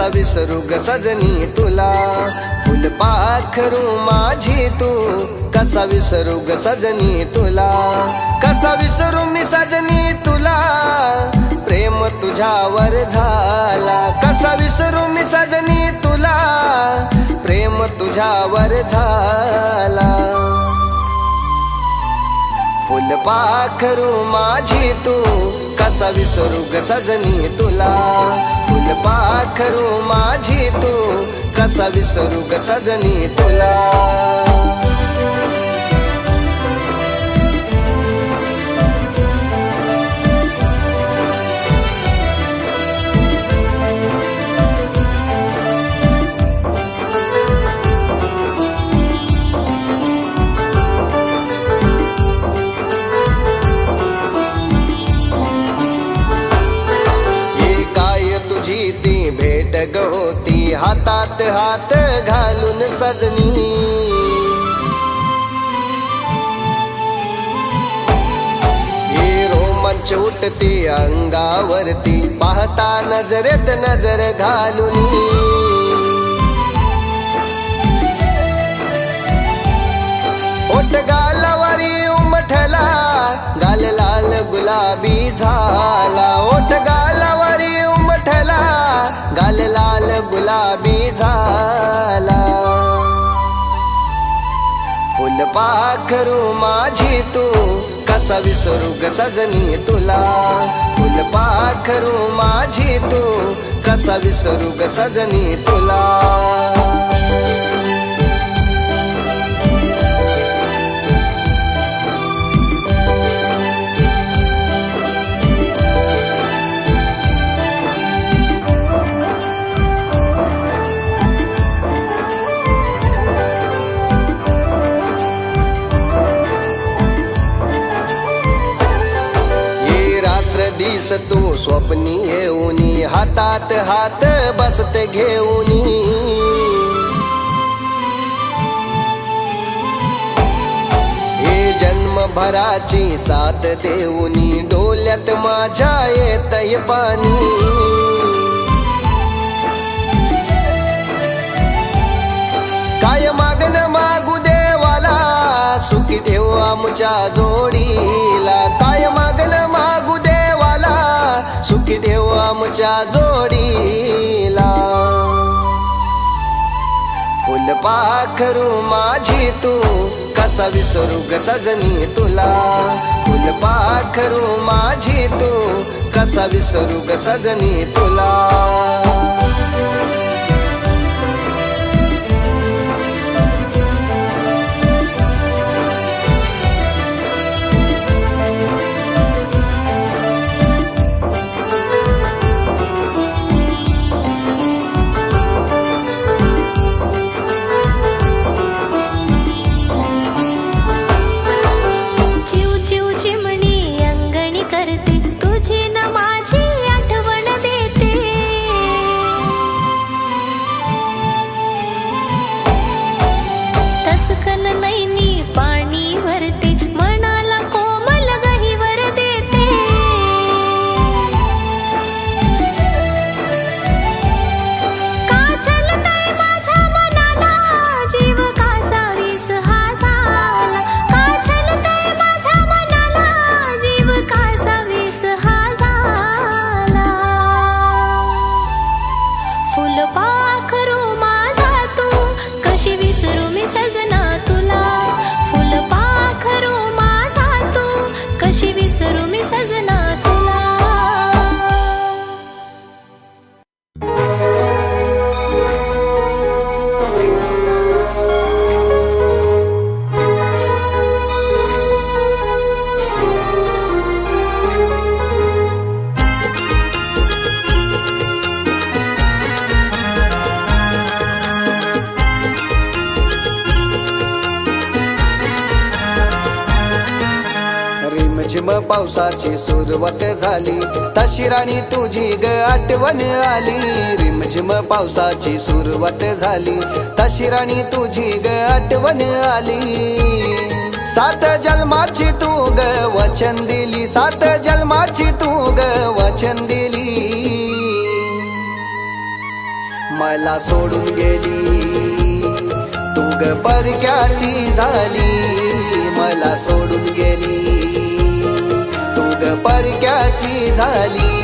कसा विसरू ग सजनी तुला, फुलपाखरू माझी तू कसा विसरू ग सजनी तुला, कसा विसरू मी सजनी तुला, प्रेम तुझ्यावर झाला, कसा विसरू मी सजनी तुला, प्रेम तुझ्यावर झाला. फुलपाखरू माझी तू कसा विसरू ग सजनी तुला, फुलपाखरू माझी तू कसा विसरू ग सजनी तुला. ती भेट गवती हातात हात घालून सजनी, ही रोमांच उठती अंगावरती पाहता नजरेत नजर घालून. ओठ गालावरी उमठला गाल लाल गुलाबी झाला, ओठ गालावरी उमठला गाल लाल गुलाबी झाला. फुलपाखरू माझी तू कसा विसरू ग सजनी तुला, फुलपाखरू माझी तू कसा विसरू ग सजनी तुला. दिस तू स्वप्नी येऊनी हातात हात बसते घेऊनी, हे जन्मभराची साथ देऊनी डोल्यात माझ्या येतय पाणी. काय मागन मागू देवाला सुखी ठेव आमच्या जोडीला, काय मागन मागू सुखी ठेव आमच्या जोडीला. फुलपाखरू माझी तू कसा विसरू ग सजनी तुला, फुलपाखरू माझी तू कसा विसरू ग सजनी तुला. रिमझिम पावसाची सुरुवात झाली, तशी राणी तुझी ग आठवण आली. रिमझिम पावसाची सुरुवात झाली, तशी राणी तुझी ग आठवण आली. सात जन्माची तू ग वचन दिली, सात जन्माची तू ग वचन दिली. मला सोडून गेली तू ग परक्याची झाली, मला सोडून गेली तू ग परक्याची झाली.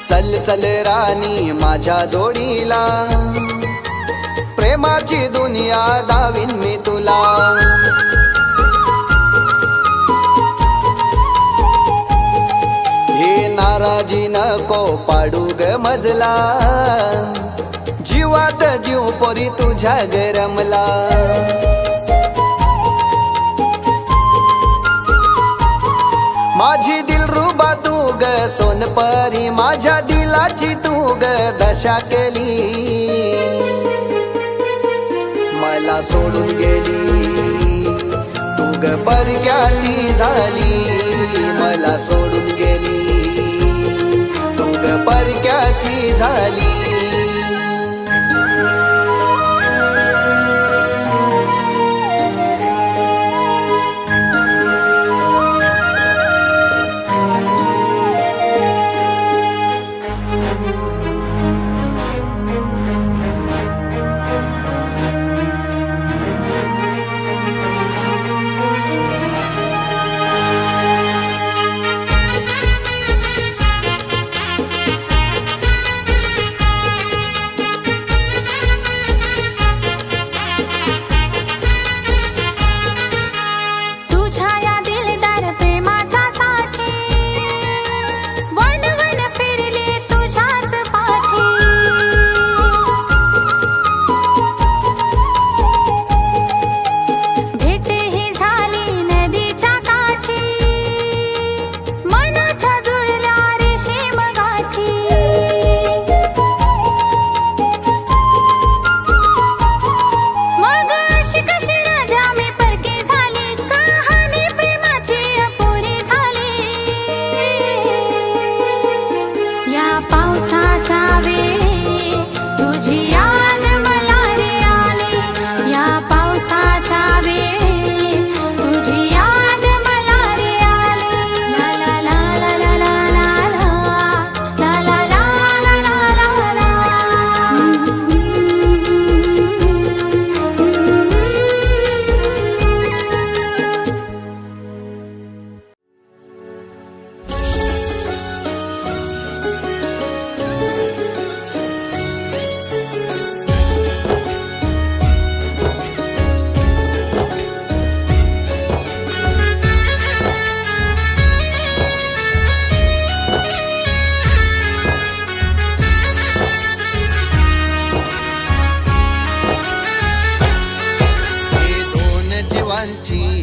चल चल राणी माझ्या जोडीला, प्रेमाची दुनिया दावीन मी तुला. हे नाराजी नको पाडू ग मजला, जीवात जीव पोरी तुझ्या गरमला. माझी दिलरुबा तू ग सोनपरी, माझ्या दिलाची तू ग दशा केली. मला सोडून गेली तू ग परक्याची झाली, मला सोडून गेली तू ग परक्याची झाली.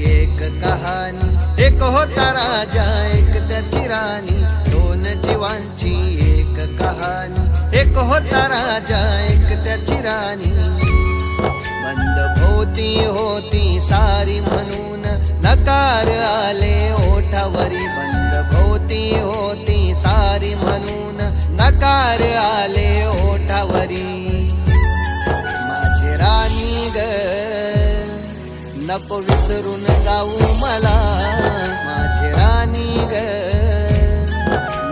एक कहाणी, एक होता राजा एक त्याची राणी. दोन जीवांची एक कहाणी, एक होता राजा एक त्याची राणी. बंद भोवती होती सारी म्हणून नकार आले ओठावरी. बंद भोवती होती सारी म्हणून नकार आले ओठावरी. माझी राणी ग नको विसरून जाऊ मला, माझी राणी ग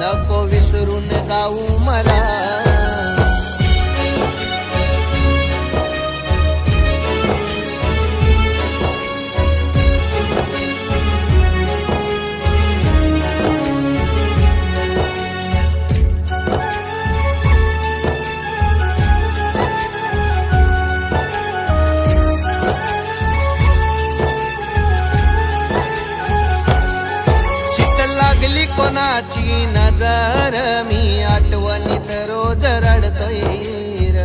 नको विसरून जाऊ मला. कोणाची नजर मी आठवणीत रोज रडतोय र.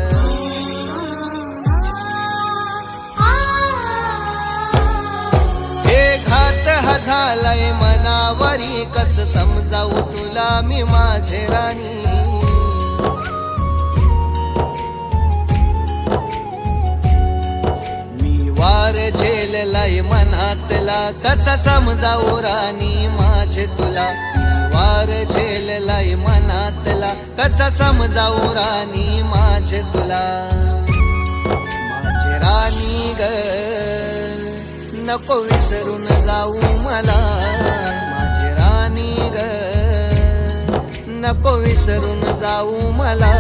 हे घात हा झालाय मनावरी, कस समजावू तुला मी माझे राणी. मी वार झेल झेललाय मनातला, कसा समजावू राणी माझे तुला. वार झेललाय मनातला, कसा समजावू राणी माझे तुला. माझे राणी ग नको विसरून जाऊ मला. माझे राणी ग नको विसरून जाऊ मला.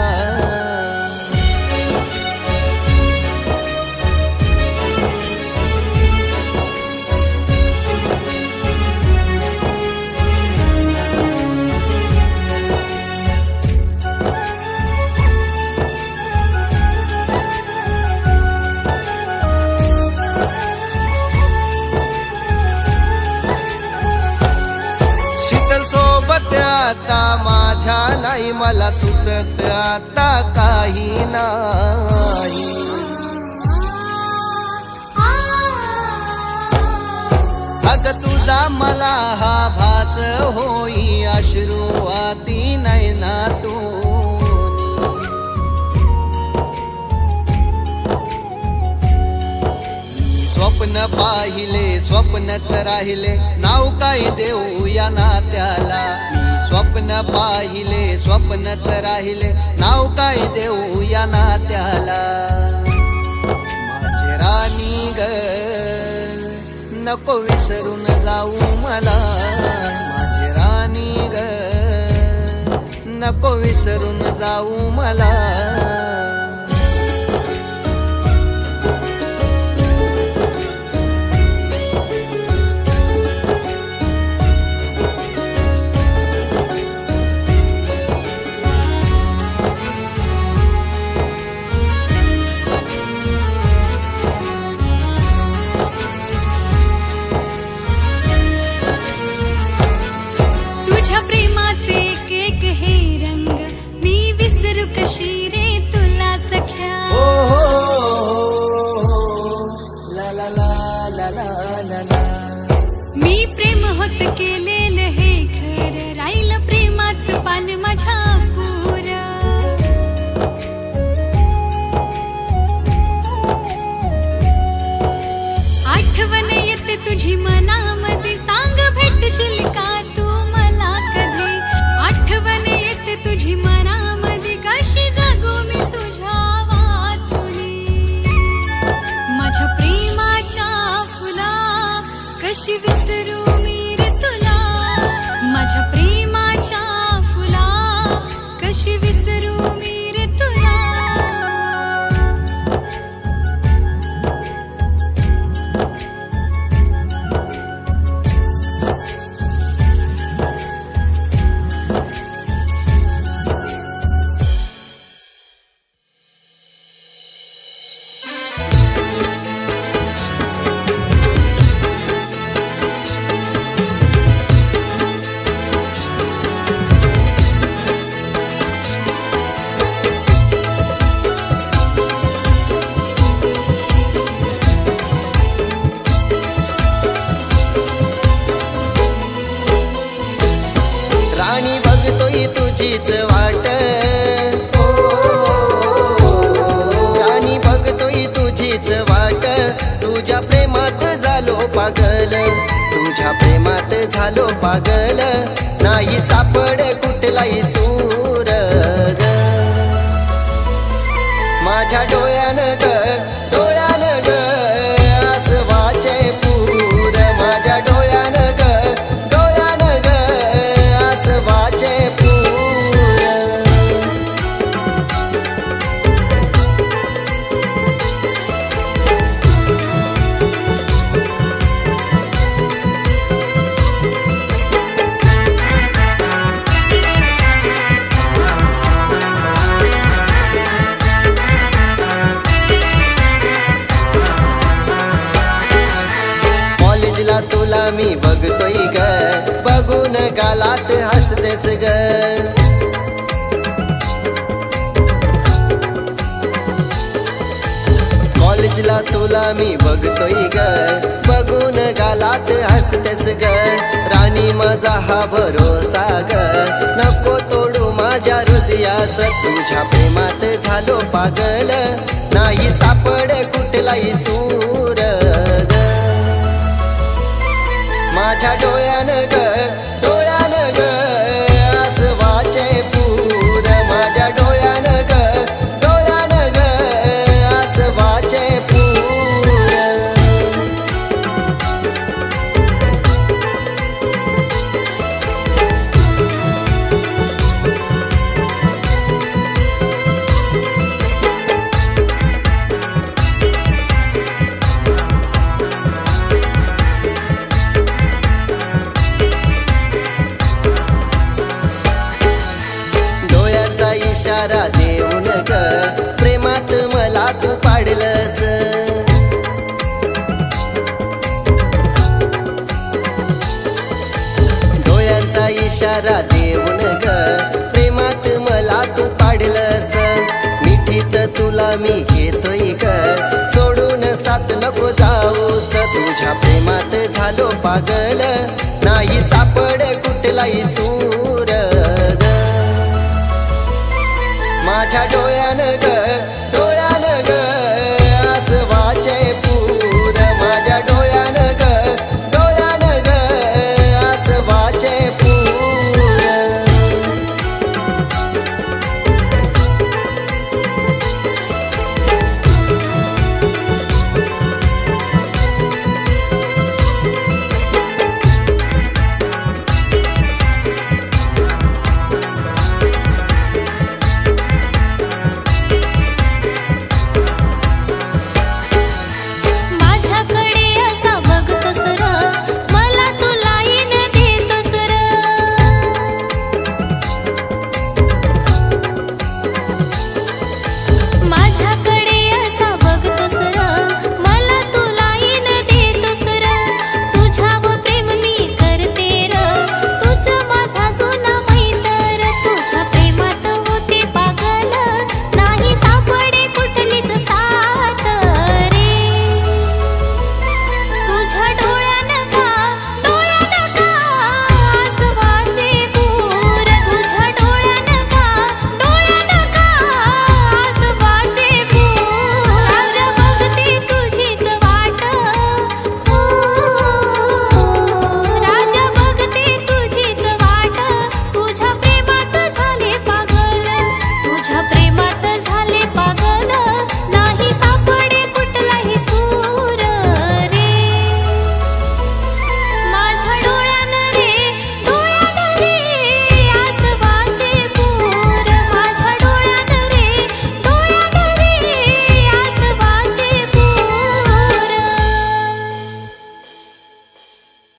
सोबत आता माझ्या नाही, मला सुचत आता काही नाही. अग तुझा मला हा भास होई, अश्रू आती नाही ना तू. स्वप्न पाहिले स्वप्नच राहिले, नाव काय देऊ या नात्याला. स्वप्न पाहिले स्वप्नच राहिले, नाव काय देऊ या नात्याला. माझे राणी ग नको विसरून जाऊ मला. माझे राणी ग नको विसरून जाऊ मला. तुझ्या प्रेमाचे एक एक हे रंग, मी विसरू कशी रे तुला सख्या. ला ला ला ला ला ला ला. मी प्रेम होत केलेलं हे खरं, राहिलं प्रेमाचं पान माझ्या पूर. आठवण येते तुझी मनामध्ये, सांग भेटशील का तू मला कधी. आठवण येते तुझी मनामध्ये, कशी जगू मी तुझ्या वाचुनी. माझ्या प्रेमाच्या फुला कशी विसरू मी रे तुला. माझ्या प्रेमाच्या फुला कशी विसरू मी रे तुला. राणी बघतोय तुझीच वाट. राणी बघतोय तुझीच वाट. तुझ्या प्रेमात झालो पागल. तुझ्या प्रेमात झालो पागल. नाही सापड कुठलाही सूर ग. माझ्या डोळ्यानं ग डोळ्यानं ग असं वाचे पूर. माझ्या डोळ्यानं ग डोळ्यानं ग असं वाचे पूर. तुला मी बघतोय ग, बघून गालात हसतेस ग. कॉलेजला तुला मी बघतोय ग, बघून गालात हसतेस ग. राणी माझा हा भरोसा ग, नको तोडू माझ्या हृदयास. तुझ्या प्रेमात झालो पागल. नाही सापड कुठलाही सूर ग. माझ्या डोळ्यानं ग डोळ्यानं ग असं वाचे पूर माझ्या डोळ्यानं ग डोळ्यानं ग असं वाचे पूर इशारा देऊन ग प्रेमात मला तू पाडलंस डोळ्यांचा इशारा देऊन ग प्रेमात मला तू पाडलंस मिठीत तुला मी घेतोय ग सोडून साथ नको जाऊस तुझ्या प्रेमात झालो पागल नाही सापड कुठलाही सूर ग माझ्या डोळ्यानं ग